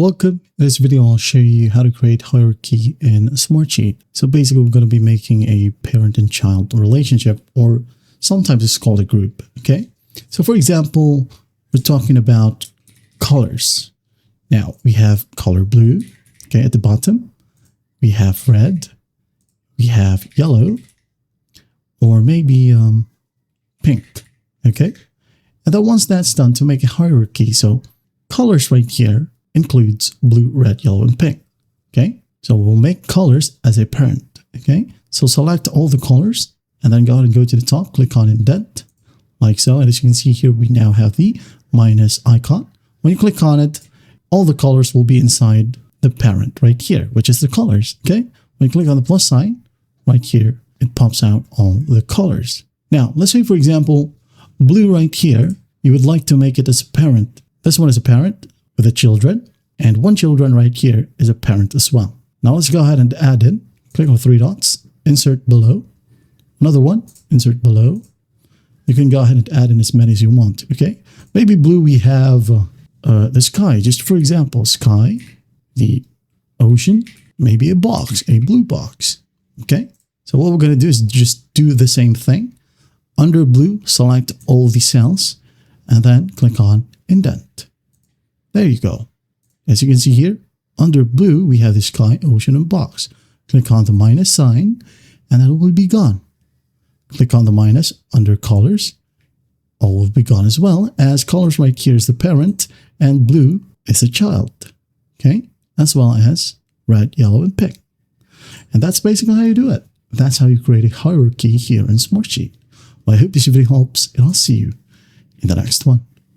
Welcome. In this video, I'll show you how to create hierarchy in Smartsheet. So basically, we're going to be making a parent and child relationship, or sometimes it's called a group. Okay. So for example, we're talking about colors. Now we have color blue. Okay. At the bottom, we have red, we have yellow, or maybe pink. Okay. And then once that's done, to make a hierarchy, so colors right here includes blue, red, yellow, and pink. Okay, so we'll make colors as a parent. Okay, so select all the colors and then go ahead and go to the top, click on indent, like so. And as you can see here, we now have the minus icon. When you click on it, all the colors will be inside the parent right here, which is the colors. Okay, when you click on the plus sign right here, it pops out all the colors. Now, let's say, for example, blue right here, you would like to make it as a parent. This one is a parent with the children, and one children right here is a parent as well. Now let's go ahead and add in, click on three dots, insert below, another one, insert below. You can go ahead and add in as many as you want, okay? Maybe blue, we have the sky, just for example, sky, the ocean, maybe a box, a blue box, okay? So what we're gonna do is just do the same thing. Under blue, select all the cells, and then click on indent. There you go. As you can see here, under blue, we have the sky, ocean, and box. Click on the minus sign, and it will be gone. Click on the minus under colors. All will be gone as well, as colors right here is the parent, and blue is the child. Okay? As well as red, yellow, and pink. And that's basically how you do it. That's how you create a hierarchy here in Smartsheet. Well, I hope this video helps, and I'll see you in the next one.